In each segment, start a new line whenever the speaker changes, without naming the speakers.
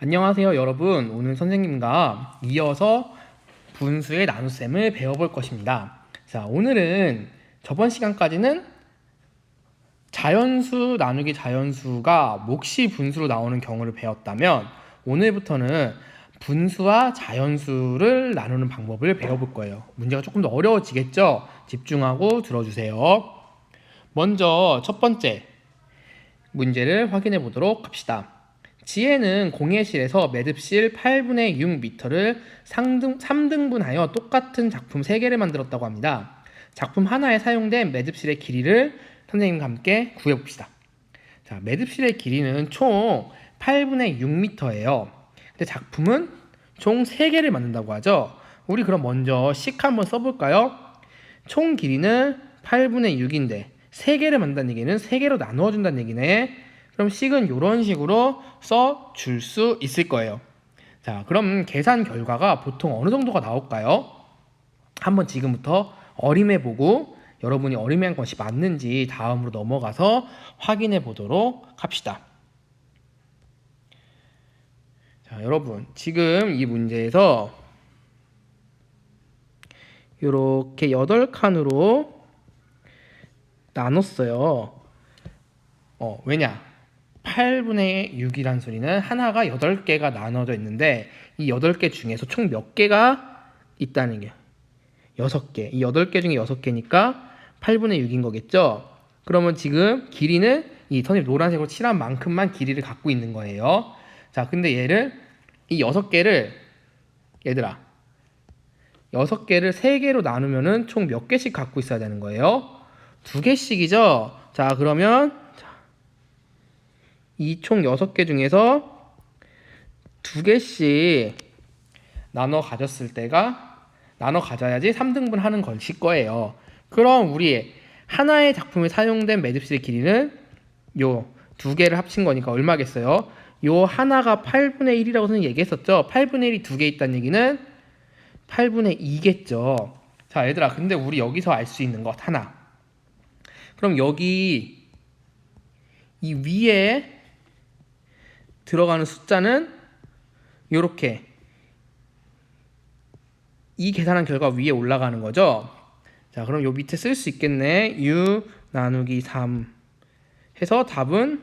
안녕하세요 여러분. 오늘 선생님과 이어서 분수의 나눗셈을 배워볼 것입니다. 자, 오늘은 저번 시간까지는 자연수 나누기 자연수가 몫이 분수로 나오는 경우를 배웠다면, 오늘부터는 분수와 자연수를 나누는 방법을 배워볼 거예요. 문제가 조금 더 어려워지겠죠? 집중하고 들어주세요. 먼저 첫 번째 문제를 확인해 보도록 합시다. 지혜는 공예실에서 매듭실 8분의 6m를 3등분하여 똑같은 작품 3개를 만들었다고 합니다. 작품 하나에 사용된 매듭실의 길이를 선생님과 함께 구해봅시다. 자, 매듭실의 길이는 총 8분의 6m예요. 근데 작품은 총 3개를 만든다고 하죠. 우리 그럼 먼저 식 한번 써볼까요? 총 길이는 8분의 6인데 3개를 만든다는 얘기는 3개로 나누어준다는 얘기네. 그럼 식은 이런 식으로 써줄 수 있을 거예요. 자, 그럼 계산 결과가 보통 어느 정도가 나올까요? 한번 지금부터 어림해보고 여러분이 어림한 것이 맞는지 다음으로 넘어가서 확인해 보도록 합시다. 자, 여러분 지금 이 문제에서 이렇게 8칸으로 나눴어요. 왜냐? 8분의 6이란 소리는 하나가 8개가 나눠져 있는데 이 8개 중에서 총 몇 개가 있다는 게 6개. 이 8개 중에 6개니까 8분의 6인 거겠죠? 그러면 지금 길이는 이 선생님 노란색으로 칠한 만큼만 길이를 갖고 있는 거예요. 자, 근데 이 6개를 얘들아 6개를 3개로 나누면은 총 몇 개씩 갖고 있어야 되는 거예요? 2개씩이죠? 자, 그러면 이 총 6개 중에서 2개씩 나눠 가져야지 3등분 하는 것일 거예요. 그럼 우리 하나의 작품에 사용된 매듭실의 길이는 요 2개를 합친 거니까 얼마겠어요? 요 하나가 8분의 1이라고 선생님 얘기했었죠? 8분의 1이 2개 있다는 얘기는 8분의 2겠죠. 자, 얘들아, 근데 우리 여기서 알 수 있는 것 하나. 그럼 여기 이 위에 들어가는 숫자는 이렇게 이 계산한 결과 위에 올라가는 거죠. 자, 그럼 요 밑에 쓸 수 있겠네. 6 나누기 3 해서 답은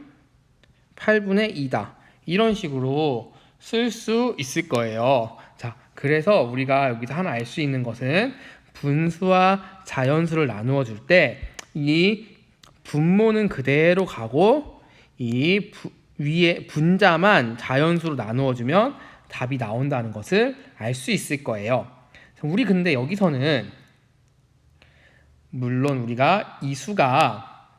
8분의 2다. 이런 식으로 쓸 수 있을 거예요. 자, 그래서 우리가 여기서 하나 알 수 있는 것은 분수와 자연수를 나누어 줄 때 이 분모는 그대로 가고 이 위에 분자만 자연수로 나누어주면 답이 나온다는 것을 알 수 있을 거예요. 우리 근데 여기서는 물론 우리가 이 수가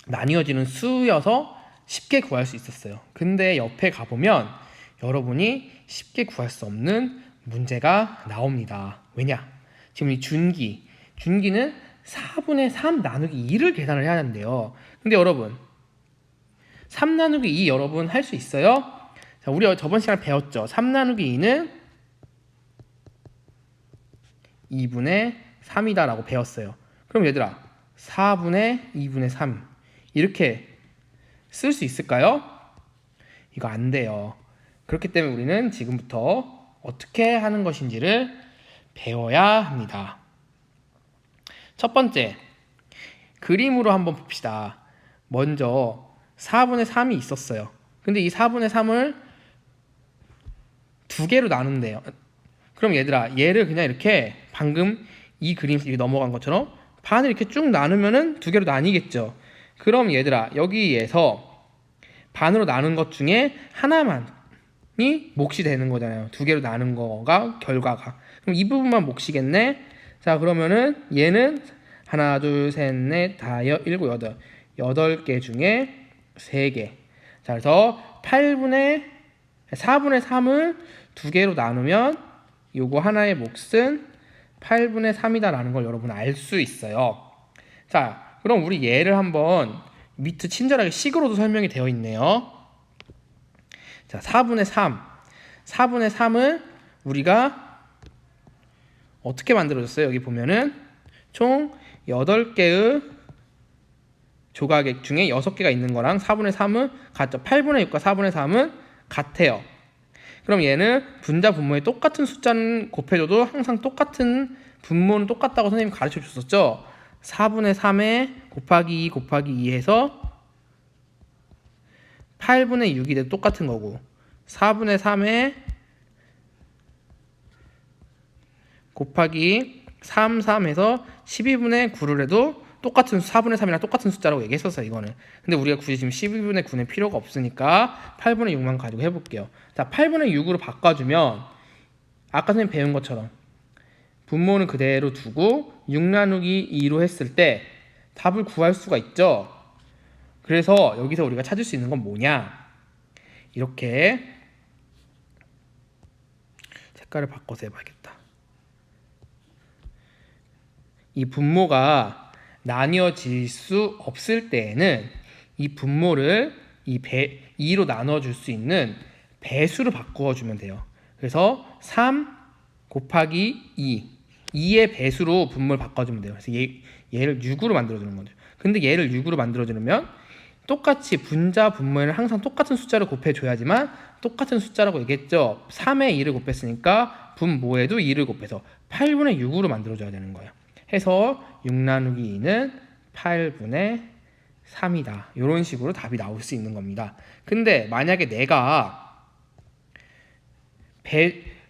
나뉘어지는 수여서 쉽게 구할 수 있었어요. 근데 옆에 가보면 여러분이 쉽게 구할 수 없는 문제가 나옵니다. 왜냐? 지금 이 준기는 4분의 3 나누기 2를 계산을 해야 한대요. 근데 여러분 3 나누기 2 여러분 할 수 있어요? 자, 우리 저번 시간에 배웠죠. 3 나누기 2는 2분의 3이다 라고 배웠어요. 그럼 얘들아 4분의 2분의 3 이렇게 쓸 수 있을까요? 이거 안 돼요. 그렇기 때문에 우리는 지금부터 어떻게 하는 것인지를 배워야 합니다. 첫 번째, 그림으로 한번 봅시다. 먼저 4분의 3이 있었어요. 근데 이 4분의 3을 2개로 나눈대요. 그럼 얘들아, 얘를 그냥 이렇게 방금 이 그림 이렇게 넘어간 것처럼 반을 이렇게 쭉 나누면은 2개로 나뉘겠죠. 그럼 얘들아, 여기에서 반으로 나눈 것 중에 하나만이 몫이 되는 거잖아요. 2개로 나눈 거가 결과가. 그럼 이 부분만 몫이겠네. 자, 그러면은 얘는 하나, 둘, 셋, 넷, 다섯, 일곱, 여덟. 8개 중에 3개. 자, 그래서 4분의 3을 2개로 나누면 요거 하나의 몫은 8분의 3이다 라는 걸 여러분 알 수 있어요. 자, 그럼 우리 얘를 한번 밑에 친절하게 식으로도 설명이 되어 있네요. 자, 4분의 3을 우리가 어떻게 만들어줬어요? 여기 보면은 총 8개의 조각액 중에 6개가 있는 거랑 4분의 3은 같죠. 8분의 6과 4분의 3은 같아요. 그럼 얘는 분자 분모에 똑같은 숫자는 곱해줘도 항상 똑같은 분모는 똑같다고 선생님이 가르쳐 줬었죠. 4분의 3에 곱하기 2 곱하기 2 해서 8분의 6이 돼도 똑같은 거고, 4분의 3에 곱하기 3, 3 해서 12분의 9를 해도 똑같은 4분의 3이랑 똑같은 숫자라고 얘기했었어요, 이거는. 근데 우리가 굳이 지금 12분의 9는 필요가 없으니까 8분의 6만 가지고 해볼게요. 자, 8분의 6으로 바꿔주면 아까 선생님 배운 것처럼 분모는 그대로 두고 6 나누기 2로 했을 때 답을 구할 수가 있죠. 그래서 여기서 우리가 찾을 수 있는 건 뭐냐, 이렇게 색깔을 바꿔서 해봐야겠다. 이 분모가 나뉘어질 수 없을 때에는 이 분모를 2로 나눠줄 수 있는 배수로 바꾸어주면 돼요. 그래서 3 곱하기 2의 배수로 분모를 바꿔주면 돼요. 그래서 얘를 6으로 만들어주는 거죠. 근데 얘를 6으로 만들어주려면 똑같이 분자 분모에는 항상 똑같은 숫자를 곱해줘야지만, 똑같은 숫자라고 얘기했죠. 3에 2를 곱했으니까 분모에도 2를 곱해서 8분의 6으로 만들어줘야 되는 거예요. 해서 6 나누기 2는 8분의 3이다. 이런 식으로 답이 나올 수 있는 겁니다. 근데 만약에 내가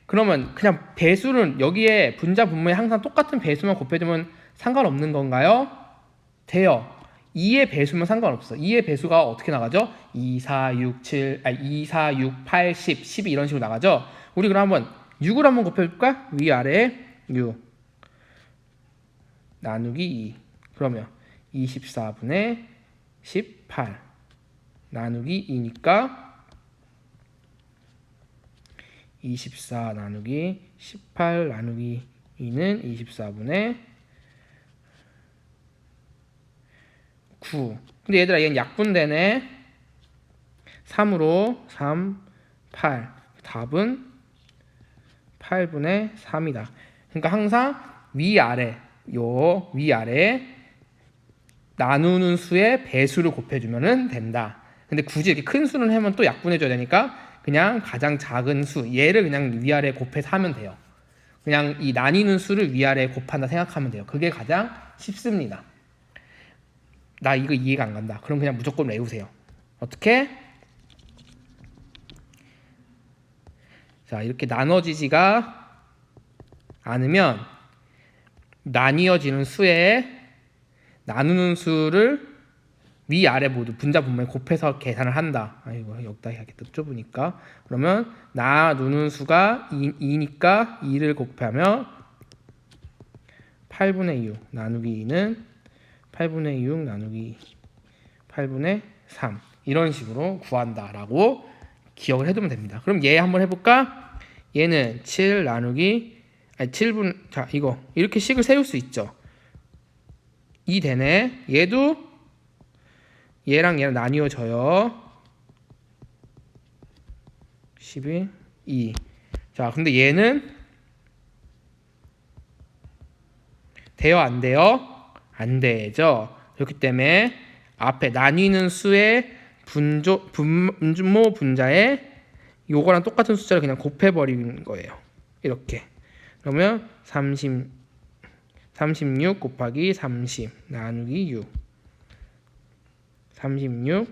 그러면 그냥 배수는 여기에 분자 분모에 항상 똑같은 배수만 곱해주면 상관없는 건가요? 돼요. 2의 배수면 상관없어. 2의 배수가 어떻게 나가죠? 2, 4, 6, 8, 10, 12 이런 식으로 나가죠. 우리 그럼 한번 6을 한번 곱해볼까? 위아래 6 나누기 2. 그러면 24분의 18 나누기 2니까 24 나누기 18 나누기 2는 24분의 9. 근데 얘들아, 얘는 약분되네. 3으로 3, 8. 답은 8분의 3이다. 그러니까 항상 위아래 나누는 수의 배수를 곱해주면 된다. 근데 굳이 이렇게 큰 수는 하면 또 약분해줘야 되니까 그냥 가장 작은 수, 얘를 그냥 위아래 곱해서 하면 돼요. 그냥 이 나뉘는 수를 위아래 곱한다 생각하면 돼요. 그게 가장 쉽습니다. 나 이거 이해가 안 간다. 그럼 그냥 무조건 외우세요. 어떻게? 자, 이렇게 나눠지지가 않으면 나뉘어지는 수에 나누는 수를 위아래 모두 분자 분모에 곱해서 계산을 한다. 아이고, 여기다 해야겠다. 좁으니까. 그러면 나누는 수가 2니까 2를 곱하면 8분의 6 나누기 2는 8분의 6 나누기 8분의 3 이런 식으로 구한다라고 기억을 해두면 됩니다. 그럼 얘 한번 해볼까? 얘는 7 나누기 7분, 자, 이거 이렇게 식을 세울 수 있죠. 2 되네. 얘도 얘랑 얘랑 나뉘어져요. 12, 2. 자, 근데 얘는 돼요, 안 돼요? 안 되죠. 그렇기 때문에 앞에 나뉘는 수의 분모 분자에 요거랑 똑같은 숫자를 그냥 곱해버리는 거예요. 이렇게. 그러면 36 곱하기 30 나누기 6 36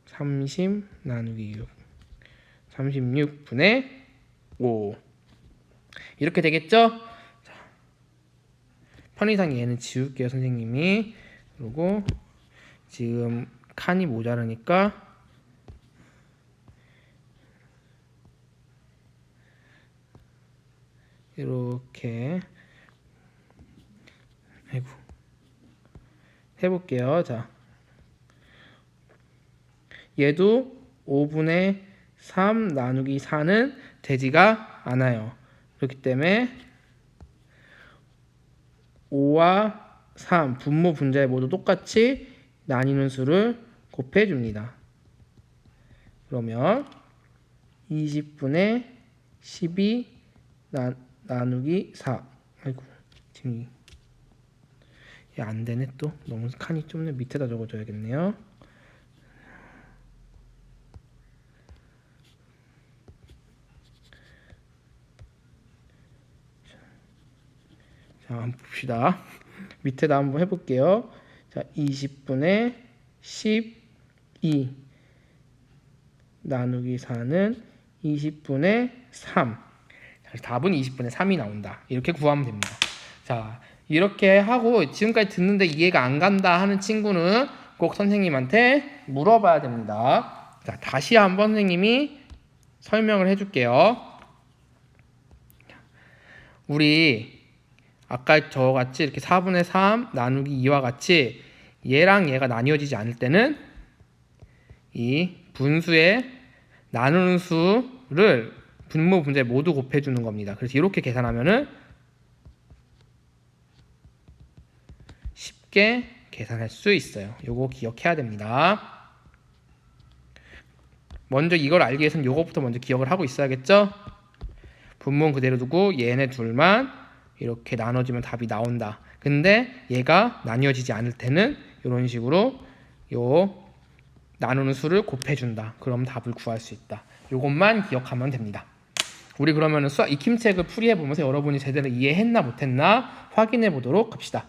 30 나누기 6 36분의 5 이렇게 되겠죠? 자, 편의상 얘는 지울게요, 선생님이. 그리고 지금 칸이 모자라니까 이렇게 아이고 해볼게요. 자, 얘도 5분의 3 나누기 4는 되지가 않아요. 그렇기 때문에 5와 3 분모 분자에 모두 똑같이 나뉘는 수를 곱해줍니다. 그러면 20분의 12 나누기 4. 아이고, 지금 이게 안 되네. 또 너무 칸이 좁네. 밑에다 적어줘야겠네요. 자, 한번 봅시다. 밑에다 한번 해볼게요. 자, 20분의 12 나누기 4는 20분의 3. 자, 답은 20분의 3이 나온다. 이렇게 구하면 됩니다. 자, 이렇게 하고 지금까지 듣는데 이해가 안 간다 하는 친구는 꼭 선생님한테 물어봐야 됩니다. 자, 다시 한번 선생님이 설명을 해줄게요. 우리 아까 저같이 이렇게 4분의 3 나누기 2와 같이 얘랑 얘가 나뉘어지지 않을 때는 이 분수의 나누는 수를 분모 분자에 모두 곱해주는 겁니다. 그래서 이렇게 계산하면은 쉽게 계산할 수 있어요. 요거 기억해야 됩니다. 먼저 이걸 알기 위해서는 요거부터 먼저 기억을 하고 있어야겠죠? 분모는 그대로 두고 얘네 둘만 이렇게 나눠지면 답이 나온다. 근데 얘가 나뉘어지지 않을 때는 이런 식으로 요 나누는 수를 곱해준다. 그럼 답을 구할 수 있다. 요것만 기억하면 됩니다. 우리 그러면 수학 익힘책을 풀이해보면서 여러분이 제대로 이해했나 못했나 확인해 보도록 합시다.